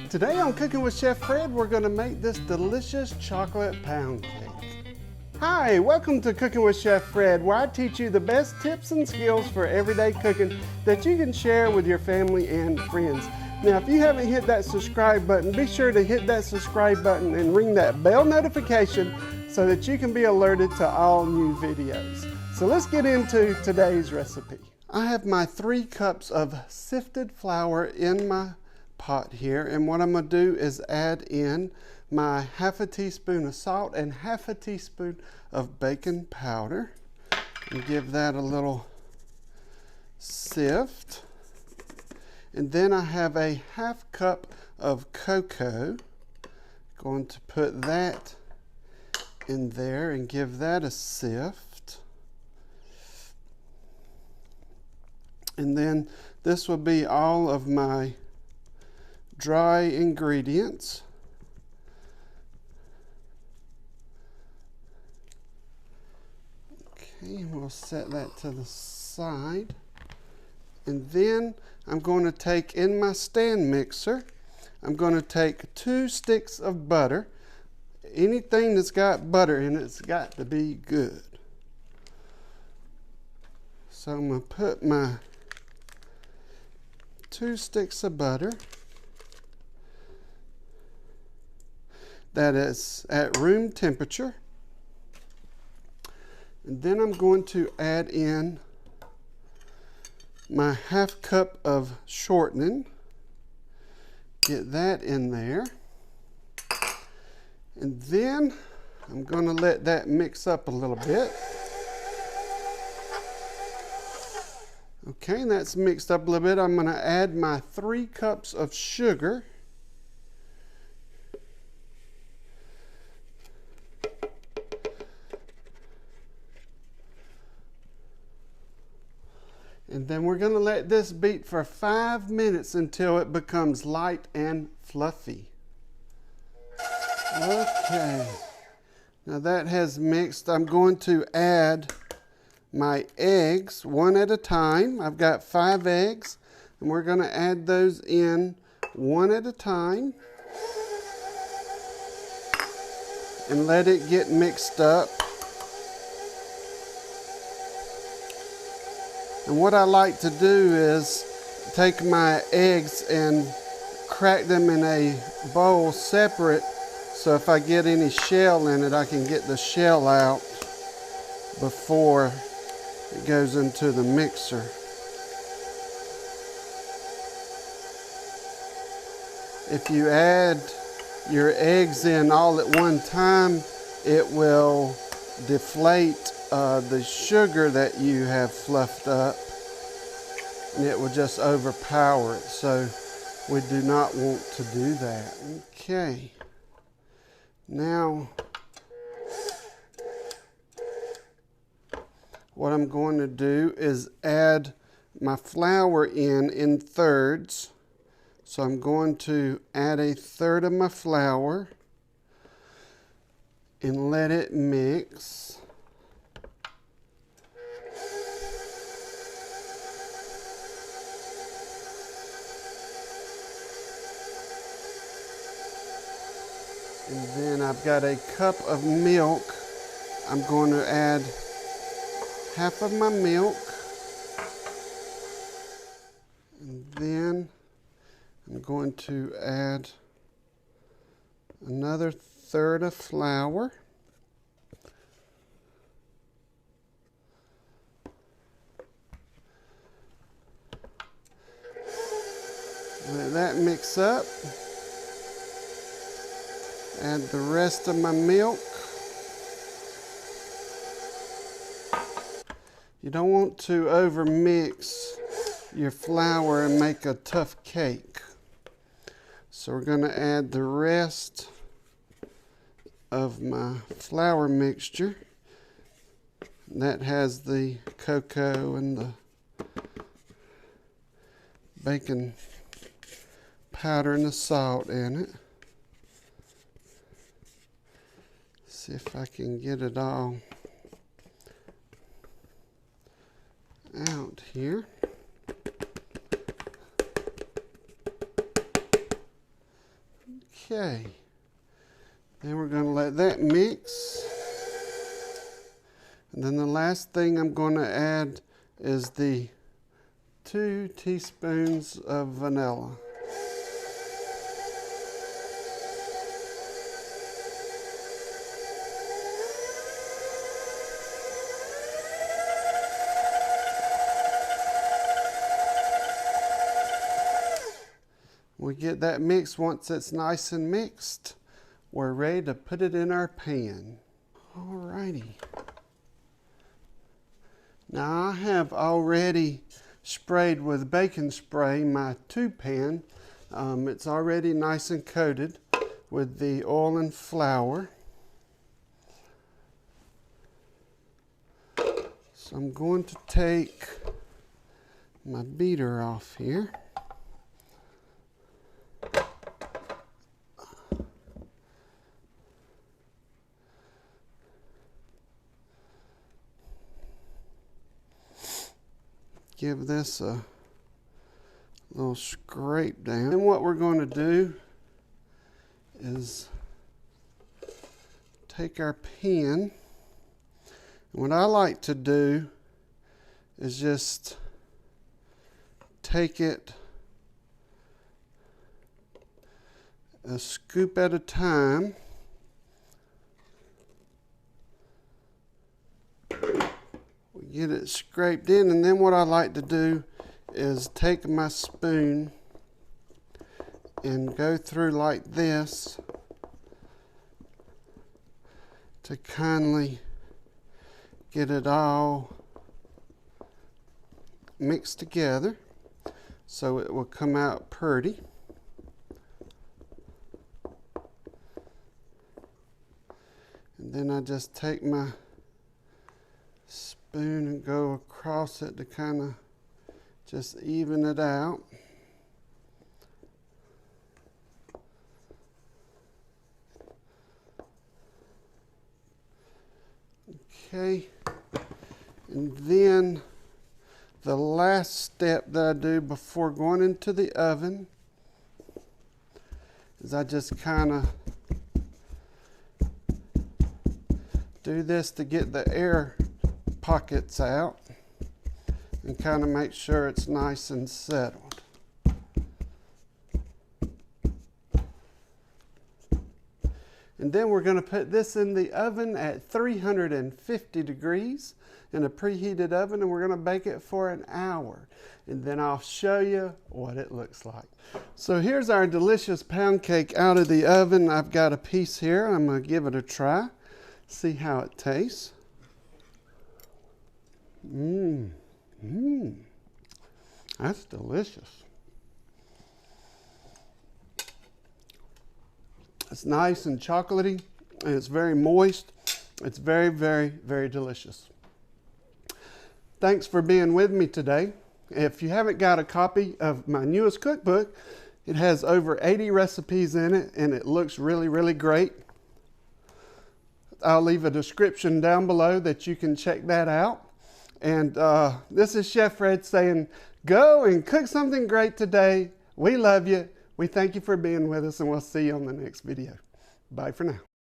Today on Cooking with Chef Fred, we're going to make this delicious chocolate pound cake. Hi, welcome to Cooking with Chef Fred, where I teach you the best tips and skills for everyday cooking that you can share with your family and friends. Now, if you haven't hit that subscribe button, be sure to hit that subscribe button and ring that bell notification so that you can be alerted to all new videos. So let's get into today's recipe. I have my 3 cups of sifted flour in my pot here, and what I'm going to do is add in my ½ a teaspoon of salt and ½ a teaspoon of baking powder and give that a little sift. And then I have a ½ cup of cocoa. Going to put that in there and give that a sift. And then this will be all of my dry ingredients. Okay, we'll set that to the side. And then I'm going to take in my stand mixer, I'm going to take 2 sticks of butter. Anything that's got butter in it's got to be good. So I'm going to put my 2 sticks of butter. That is at room temperature. And then I'm going to add in my ½ cup of shortening. Get that in there. And then I'm going to let that mix up a little bit. Okay, that's mixed up a little bit. I'm going to add my 3 cups of sugar. And then we're going to let this beat for 5 minutes until it becomes light and fluffy. Okay, now that has mixed. I'm going to add my eggs one at a time. I've got 5 eggs, and we're going to add those in one at a time and let it get mixed up. And what I like to do is take my eggs and crack them in a bowl separate, so if I get any shell in it, I can get the shell out before it goes into the mixer. If you add your eggs in all at one time, it will deflate the sugar that you have fluffed up, and it will just overpower it. So we do not want to do that. Okay, now what I'm going to do is add my flour in thirds. So I'm going to add 1/3 of my flour and let it mix. And then I've got a cup of milk. I'm going to add half of my milk. And then I'm going to add another 1/3 of flour. Let that mix up. Add the rest of my milk. You don't want to over mix your flour and make a tough cake. So we're going to add the rest of my flour mixture. That has the cocoa and the baking powder and the salt in it. See if I can get it all out here. Okay. Then we're going to let that mix. And then the last thing I'm going to add is the 2 teaspoons of vanilla. We get that mixed. Once it's nice and mixed, we're ready to put it in our pan. Alrighty. Now I have already sprayed with baking spray my tube pan. It's already nice and coated with the oil and flour. So I'm going to take my beater off here. Give this a little scrape down. And what we're going to do is take our pan. What I like to do is just take it a scoop at a time. Get it scraped in, and then what I like to do is take my spoon and go through like this to kindly get it all mixed together so it will come out pretty. And then I just take my spoon and go across it to kind of just even it out. Okay, and then the last step that I do before going into the oven is I just kind of do this to get the air pockets out and kind of make sure it's nice and settled. And then we're going to put this in the oven at 350 degrees in a preheated oven, and we're going to bake it for an hour. And then I'll show you what it looks like. So here's our delicious pound cake out of the oven. I've got a piece here. I'm going to give it a try, see how it tastes. That's delicious. It's nice and chocolatey, and it's very moist. It's very, very, very delicious. Thanks for being with me today. If you haven't got a copy of my newest cookbook, it has over 80 recipes in it, and it looks really, really great. I'll leave a description down below that you can check that out. And this is Chef Fred saying, go and cook something great today. We love you. We thank you for being with us, and we'll see you on the next video. Bye for now.